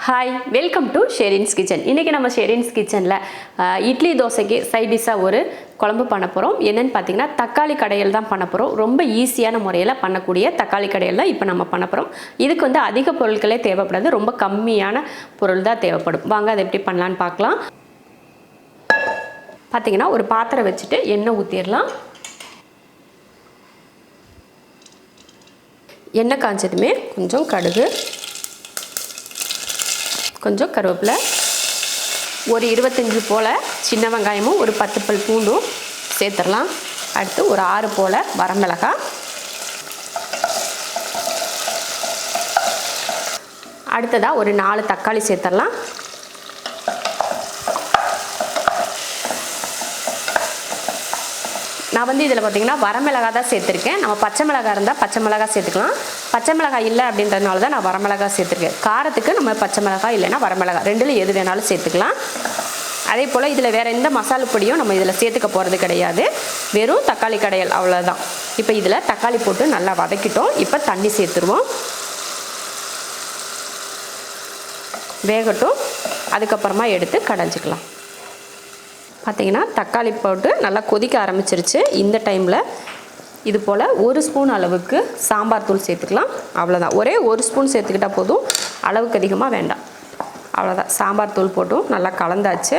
Hi, welcome to Sherin's kitchen. இன்றைக்கி நம்ம ஷெரின்ஸ் கிச்சனில் இட்லி தோசைக்கு சைட் டிஷ்ஷாக ஒரு குழம்பு பண்ண போகிறோம். என்னென்னு பார்த்தீங்கன்னா தக்காளி கடையல் தான் பண்ண போகிறோம். ரொம்ப ஈஸியான முறையில் பண்ணக்கூடிய தக்காளி கடையல் தான் இப்போ நம்ம பண்ண போகிறோம். இதுக்கு வந்து அதிக பொருட்களே தேவைப்படாது, ரொம்ப கம்மியான பொருள் தான் தேவைப்படும். வாங்க அதை எப்படி பண்ணலான்னு பார்க்கலாம். பார்த்தீங்கன்னா ஒரு பாத்திரம் வச்சுட்டு எண்ணெய் ஊற்றிடலாம். எண்ணெய் காய்ச்சதுமே கொஞ்சம் கடுகு, கொஞ்சம் கருவேப்பிலை, ஒரு 25 போல் சின்ன வெங்காயமும் ஒரு 10 பல் பூண்டும் சேர்த்துடலாம். அடுத்து ஒரு 6 போல் வரமிளகாய், அடுத்ததாக ஒரு 4 தக்காளி சேர்த்துடலாம். நான் வந்து இதில் பார்த்திங்கன்னா வரமிளகாய் தான் சேர்த்துருக்கேன். நம்ம பச்சை மிளகாய் இருந்தால் பச்சை மிளகாய் சேர்த்துக்கலாம். பச்சை மிளகாய் இல்லை அப்படின்றதுனால தான் நான் வரமிளகாய் சேர்த்துருக்கேன். காரத்துக்கு நம்ம பச்சை மிளகாய் இல்லைன்னா வரமிளகாய் ரெண்டில் எது வேணாலும் சேர்த்துக்கலாம். அதே போல் இதில் வேறு எந்த மசாலா பொடியும் நம்ம இதில் சேர்த்துக்க போகிறது கிடையாது. வெறும் தக்காளி கடையல் அவ்வளோதான். இப்போ இதில் தக்காளி போட்டு நல்லா வதக்கிட்டோம். இப்போ தண்ணி சேர்த்துருவோம், வேகட்டும். அதுக்கப்புறமா எடுத்து கடைஞ்சிக்கலாம். பார்த்திங்கன்னா தக்காளி போட்டு நல்லா கொதிக்க ஆரம்பிச்சிருச்சு. இந்த டைமில் இது போல் 1 ஸ்பூன் அளவுக்கு சாம்பார் தூள் சேர்த்துக்கலாம். அவ்வளோதான், ஒரே 1 ஸ்பூன் சேர்த்துக்கிட்டால் போதும், அளவுக்கு அதிகமாக வேண்டாம். அவ்வளோதான், சாம்பார் தூள் போட்டும் நல்லா கலந்தாச்சு.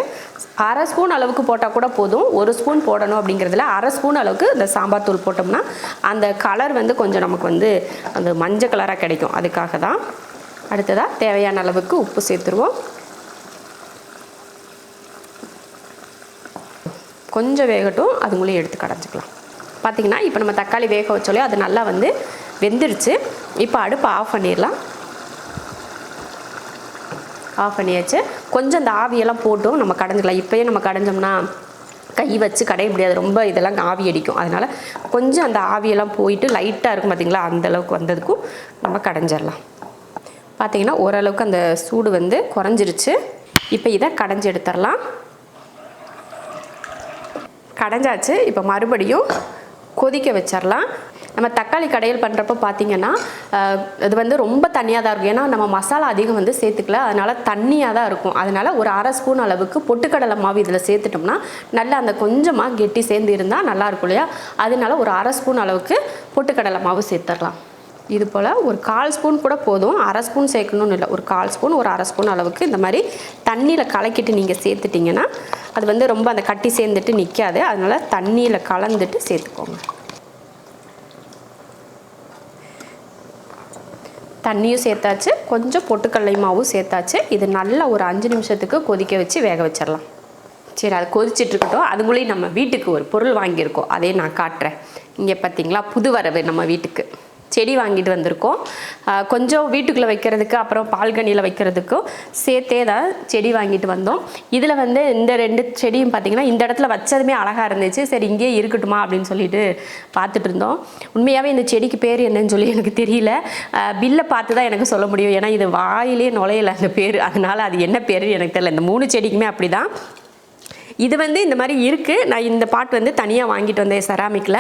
1/2 ஸ்பூன் அளவுக்கு போட்டால் கூட போதும். 1 ஸ்பூன் போடணும் அப்படிங்கிறதுல 1/2 ஸ்பூன் அளவுக்கு இந்த சாம்பார் தூள் போட்டோம்னா அந்த கலர் வந்து கொஞ்சம் நமக்கு வந்து அந்த மஞ்சள் கலராக கிடைக்கும். அதுக்காக தான். அடுத்ததாக தேவையான அளவுக்கு உப்பு சேர்த்துருவோம். கொஞ்சம் வேகட்டும், அதுங்களையும் எடுத்து கடைஞ்சிக்கலாம். பார்த்திங்கன்னா இப்போ நம்ம தக்காளி வேக வச்சோலே அது நல்லா வந்து வெந்துருச்சு. இப்போ அடுப்பை ஆஃப் பண்ணிடலாம். ஆஃப் பண்ணியாச்சு. கொஞ்சம் அந்த ஆவியெல்லாம் போட்டும் நம்ம கடைஞ்சிக்கலாம். இப்போயே நம்ம கடைஞ்சோம்னா கை வச்சு கடைய முடியாது, ரொம்ப இதெல்லாம் ஆவி அடிக்கும். அதனால் கொஞ்சம் அந்த ஆவியெல்லாம் போயிட்டு லைட்டாக இருக்கும் பார்த்திங்களா, அந்தளவுக்கு வந்ததுக்கும் நம்ம கடைஞ்சிடலாம். பார்த்திங்கன்னா ஓரளவுக்கு அந்த சூடு வந்து குறைஞ்சிருச்சு. இப்போ இதை கடைஞ்சி எடுத்துடலாம். கடைஞ்சாச்சு. இப்போ மறுபடியும் கொதிக்க வச்சிடலாம். நம்ம தக்காளி கடையல் பண்ணுறப்போ பார்த்திங்கன்னா அது வந்து ரொம்ப தண்ணியாக தான் இருக்கும். ஏன்னா நம்ம மசாலா அதிகம் வந்து சேர்த்துக்கல, அதனால் தண்ணியாக தான் இருக்கும். அதனால் ஒரு 1/2 ஸ்பூன் அளவுக்கு பொட்டுக்கடலை மாவு இதில் சேர்த்துட்டோம்னா நல்லா அந்த கொஞ்சமாக கெட்டி சேர்ந்து இருந்தால் நல்லாயிருக்கும் இல்லையா. அதனால ஒரு 1/2 ஸ்பூன் அளவுக்கு பொட்டுக்கடலை மாவு சேர்த்துடலாம். இது போல் ஒரு 1/4 ஸ்பூன் கூட போதும், 1/2 ஸ்பூன் சேர்க்கணும்னு இல்லை. ஒரு 1/4 ஸ்பூன் ஒரு 1/2 ஸ்பூன் அளவுக்கு இந்த மாதிரி தண்ணியில் கலக்கிட்டு நீங்கள் சேர்த்துட்டிங்கன்னா அது வந்து ரொம்ப அந்த கட்டி சேர்ந்துட்டு நிற்காது. அதனால் தண்ணியில் கலந்துட்டு சேர்த்துக்கோங்க. தண்ணியும் சேர்த்தாச்சு, கொஞ்சம் பொட்டுக்கடலை மாவும் சேர்த்தாச்சு. இது நல்லா ஒரு 5 நிமிஷத்துக்கு கொதிக்க வச்சு வேக வச்சிடலாம். சரி, அது கொதிச்சிட்ருக்கட்டும். அதுக்குள்ளேயும் நம்ம வீட்டுக்கு ஒரு பொருள் வாங்கியிருக்கோம், அதே நான் காட்டுறேன். இங்கே பார்த்திங்களா, புது வரவு நம்ம வீட்டுக்கு செடி வாங்கிட்டு வந்திருக்கோம். கொஞ்சம் வீட்டுக்குள்ளே வைக்கிறதுக்கு அப்புறம் பால்கனியில் வைக்கிறதுக்கும் சேர்த்தே தான் செடி வாங்கிட்டு வந்தோம். இதில் வந்து இந்த 2 செடியும் பார்த்திங்கன்னா இந்த இடத்துல வச்சதுமே அழகாக இருந்துச்சு. சரி இங்கேயே இருக்கட்டுமா அப்படின்னு சொல்லிட்டு பார்த்துட்டு இருந்தோம். உண்மையாகவே இந்த செடிக்கு பேர் என்னன்னு சொல்லி எனக்கு தெரியல. பில்லை பார்த்து தான் எனக்கு சொல்ல முடியும். ஏன்னா இது வாயிலே நுழையலை அந்த பேர், அதனால் அது என்ன பேர் எனக்கு தெரியல. இந்த 3 செடிக்குமே அப்படி தான். இது வந்து இந்த மாதிரி இருக்குது. நான் இந்த பாட் வந்து தனியாக வாங்கிட்டு வந்தேன் செராமிக்கில்.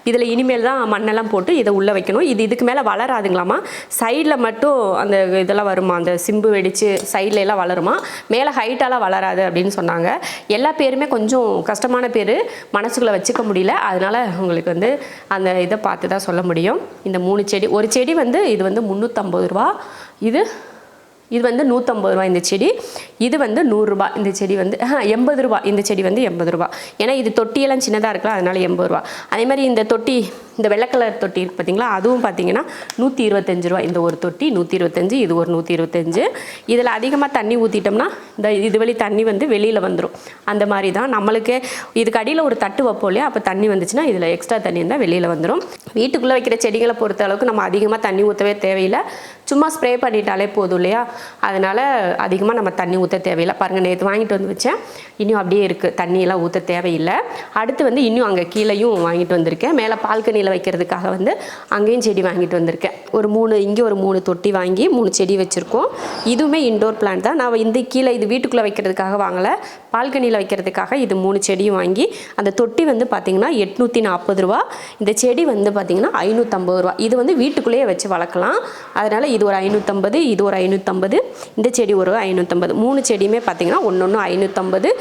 இதில் இனிமேல் தான் மண்ணெல்லாம் போட்டு இதை உள்ளே வைக்கணும். இதுக்கு மேலே வளராதுங்களாமா, சைடில் மட்டும் அந்த இதெல்லாம் வருமா, அந்த சிம்பு வெடித்து சைடில் எல்லாம் வளருமா, மேலே ஹைட்டாலாம் வளராது அப்படின்னு சொன்னாங்க. எல்லா பேருமே கொஞ்சம் கஷ்டமான பேர், மனசுக்குள்ளே வச்சுக்க முடியல. அதனால் உங்களுக்கு வந்து அந்த இதை பார்த்து தான் சொல்ல முடியும். இந்த 3 செடி, ஒரு செடி வந்து இது வந்து 350 ரூபா, இது வந்து 150 ரூபா இந்த செடி. இது வந்து 100 ரூபா இந்த செடி வந்து 80 ரூபா இந்த செடி வந்து 80 ரூபா. ஏன்னா இது தொட்டியெல்லாம் சின்னதாக இருக்கலாம், அதனால் 80 ரூபா. அதே மாதிரி இந்த தொட்டி, இந்த வெள்ளை கலர் தொட்டி இருக்குது பார்த்திங்களா, அதுவும் பார்த்திங்கன்னா 125 ரூபா. இந்த ஒரு தொட்டி 125, இது ஒரு 125. இதில் அதிகமாக தண்ணி ஊற்றிட்டோம்னா இந்த இது வழி தண்ணி வந்து வெளியில் வந்துடும். அந்த மாதிரி தான் நம்மளுக்கு இதுக்கு அடியில் ஒரு தட்டு வைப்போம் இல்லையா, அப்போ தண்ணி வந்துச்சுன்னா இதில் எக்ஸ்ட்ரா தண்ணி இருந்தால் வெளியில் வந்துடும். வீட்டுக்குள்ளே வைக்கிற செடிகளை பொறுத்த அளவுக்கு நம்ம அதிகமாக தண்ணி ஊற்றவே தேவையில்லை, சும்மா ஸ்ப்ரே பண்ணிட்டாலே போதும் இல்லையா. அதனால் அதிகமாக நம்ம தண்ணி ஊற்ற தேவையில்லை. பாருங்கள், நேற்று வாங்கிட்டு வந்து வச்சேன், இன்னும் அப்படியே இருக்குது, தண்ணியெல்லாம் ஊற்ற தேவையில்லை. அடுத்து வந்து இன்னும் அங்கே கீழேயும் வாங்கிட்டு வந்திருக்கேன். மேலே பால்கனியில் பால்கனியில் வைக்கிறதுக்காக வந்து அங்கேயும் செடி வாங்கிட்டு வந்திருக்கேன். ஒரு 3 இங்கே ஒரு 3 தொட்டி வாங்கி 3 செடி வச்சுருக்கோம். இதுவுமே இன்டோர் பிளான்ட் தான். நான் இந்த கீழே இது வீட்டுக்குள்ளே வைக்கிறதுக்காக வாங்கலை, பால்கனியில் வைக்கிறதுக்காக இது 3 செடியும் வாங்கி அந்த தொட்டி வந்து பார்த்திங்கன்னா 840 ரூபா, இந்த செடி வந்து பார்த்திங்கன்னா 550 ரூபா. இது வந்து வீட்டுக்குள்ளேயே வச்சு வளர்க்கலாம். அதனால் இது ஒரு 550, இது ஒரு 550, இந்த செடி ஒரு 550. 3 செடியுமே பார்த்திங்கன்னா ஒன்று 550,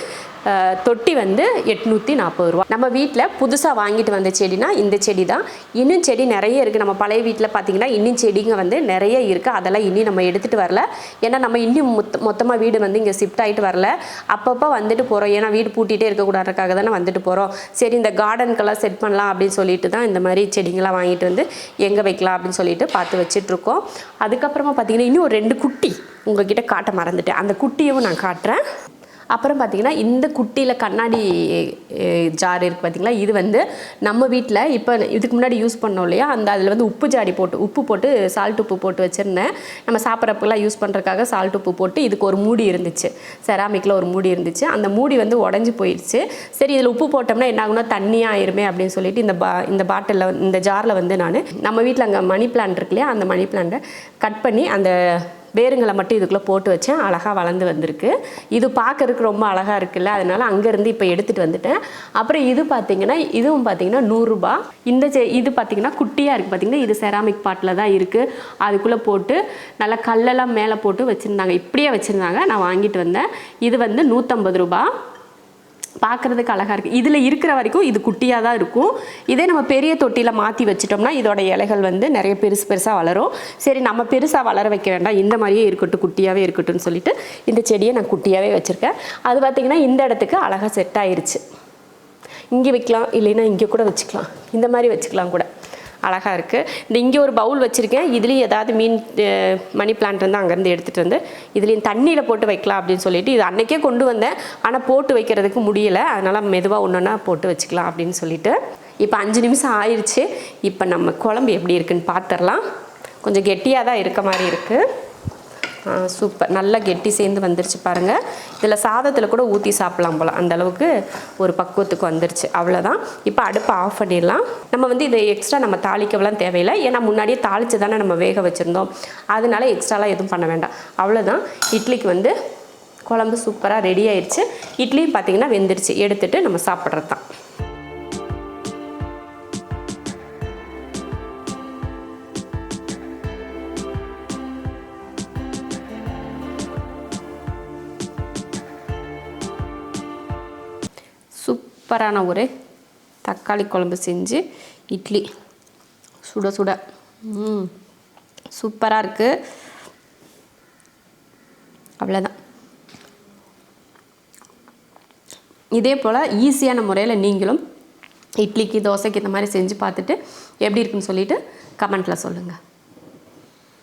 தொட்டி வந்து 840 ரூபா. நம்ம வீட்டில் புதுசாக வாங்கிட்டு வந்த செடினா இந்த செடி தான். இன்னும் செடி நிறைய இருக்குது. நம்ம பழைய வீட்டில் பார்த்திங்கன்னா இன்னும் செடிங்க வந்து நிறைய இருக்குது. அதெல்லாம் இன்னும் நம்ம எடுத்துகிட்டு வரல. ஏன்னா நம்ம இன்னும் மொத்தமாக வீடு வந்து இங்கே ஷிஃப்ட் ஆகிட்டு வரல. அப்பப்போ வந்துட்டு போகிறோம். ஏன்னா வீடு பூட்டிகிட்டே இருக்கக்கூடாதுக்காக தானே வந்துட்டு போகிறோம். சரி இந்த கார்டனுக்கெல்லாம் செட் பண்ணலாம் அப்படின்னு சொல்லிட்டு தான் இந்த மாதிரி செடிங்களாம் வாங்கிட்டு வந்து எங்கே வைக்கலாம் அப்படின்னு சொல்லிட்டு பார்த்து வச்சிட்ருக்கோம். அதுக்கப்புறமா பார்த்திங்கன்னா இன்னும் ஒரு 2 குட்டி உங்கள்கிட்ட காட்ட மறந்துட்டேன். அந்த குட்டியும் நான் காட்டுறேன். அப்புறம் பார்த்திங்கன்னா இந்த குட்டியில் கண்ணாடி ஜார் இருக்குது பார்த்திங்களா, இது வந்து நம்ம வீட்டில் இப்போ இதுக்கு முன்னாடி யூஸ் பண்ணோம் இல்லையா, அந்த அதில் வந்து உப்பு போட்டு சால்ட் உப்பு போட்டு வச்சுருந்தேன். நம்ம சாப்பிட்றப்பெல்லாம் யூஸ் பண்ணுறதுக்காக சால்ட் உப்பு போட்டு இதுக்கு ஒரு மூடி இருந்துச்சு, செராமிக்கில் ஒரு மூடி இருந்துச்சு. அந்த மூடி வந்து உடஞ்சி போயிடுச்சு. சரி இதில் உப்பு போட்டோம்னா என்ன ஆகுனா தண்ணியாக ஆயிருமே அப்படின்னு சொல்லிட்டு இந்த பாட்டிலில் இந்த ஜாரில் வந்து நம்ம வீட்டில் அங்கே மணி பிளான்ட் இருக்கு இல்லையா, அந்த மணி பிளான்ட்டை கட் பண்ணி அந்த வேருங்களை மட்டும் இதுக்குள்ளே போட்டு வச்சேன். அழகாக வளர்ந்து வந்திருக்கு. இது பார்க்கறதுக்கு ரொம்ப அழகாக இருக்குல்ல, அதனால் அங்கேருந்து இப்போ எடுத்துகிட்டு வந்துட்டேன். அப்புறம் இது பார்த்திங்கன்னா இதுவும் பார்த்திங்கன்னா 100 ரூபா. இது பார்த்திங்கன்னா குட்டியாக இருக்குது பார்த்திங்கன்னா, இது செராமிக் பாட்டில் தான் இருக்குது. அதுக்குள்ளே போட்டு நல்லா கல்லெல்லாம் மேலே போட்டு வச்சுருந்தாங்க, இப்படியே வச்சுருந்தாங்க. நான் வாங்கிட்டு வந்தேன். இது வந்து 150 ரூபா. பார்க்குறதுக்கு அழகாக இருக்குது. இதில் இருக்கிற வரைக்கும் இது குட்டியாக தான் இருக்கும். இதே நம்ம பெரிய தொட்டியில் மாற்றி வச்சிட்டோம்னா இதோட இலைகள் வந்து நிறைய பெருசாக வளரும். சரி நம்ம பெருசாக வளர வைக்க வேண்டாம், இந்த மாதிரியே இருக்கட்டும், குட்டியாகவே இருக்கட்டும்னு சொல்லிட்டு இந்த செடியை நான் குட்டியாகவே வச்சுருக்கேன். அது பார்த்திங்கன்னா இந்த இடத்துக்கு அழகாக செட் ஆயிருச்சு. இங்கே வைக்கலாம், இல்லைன்னா இங்கே கூட வச்சுக்கலாம், இந்த மாதிரி வச்சுக்கலாம் கூட, அழகாக இருக்குது. இங்கே ஒரு பவுல் வச்சுருக்கேன். இதுலேயும் ஏதாவது மணி பிளான்ட் வந்து அங்கேருந்து எடுத்துகிட்டு வந்து இதுலேயும் தண்ணியில் போட்டு வைக்கலாம் அப்படின்னு சொல்லிட்டு இது அன்றைக்கே கொண்டு வந்தேன். ஆனால் போட்டு வைக்கிறதுக்கு முடியலை. அதனால் மெதுவாக ஒன்றா போட்டு வச்சுக்கலாம் அப்படின்னு சொல்லிட்டு இப்போ 5 நிமிஷம் ஆயிடுச்சு. இப்போ நம்ம குழம்பு எப்படி இருக்குன்னு பார்த்துடலாம். கொஞ்சம் கெட்டியாக தான் இருக்க மாதிரி இருக்குது. சூப்பர், நல்லா கெட்டி சேர்ந்து வந்துருச்சு பாருங்கள். இதில் சாதத்தில் கூட ஊற்றி சாப்பிட்லாம் போல், அந்தளவுக்கு ஒரு பக்குவத்துக்கு வந்துருச்சு. அவ்வளோதான். இப்போ அடுப்பை ஆஃப் பண்ணிடலாம். நம்ம வந்து இதை எக்ஸ்ட்ரா நம்ம தாளிக்கவெல்லாம் தேவையில்லை. ஏன்னா முன்னாடியே தாளித்து தானே நம்ம வேக வச்சுருந்தோம். அதனால எக்ஸ்ட்ராலாம் எதுவும் பண்ண வேண்டாம். அவ்வளோதான். இட்லிக்கு வந்து குழம்பு சூப்பராக ரெடி ஆயிடுச்சு. இட்லியும் பார்த்திங்கன்னா வெந்துருச்சு. எடுத்துகிட்டு நம்ம சாப்பிட்றது தான். சூப்பரான ஒரு தக்காளி குழம்பு செஞ்சு இட்லி சுட சுட சூப்பராக இருக்குது. அவ்வளோதான். இதே போல் ஈஸியான முறையில் நீங்களும் இட்லிக்கு தோசைக்கு இந்த மாதிரி செஞ்சு பார்த்துட்டு எப்படி இருக்குன்னு சொல்லிவிட்டு கமெண்ட்டில் சொல்லுங்கள்.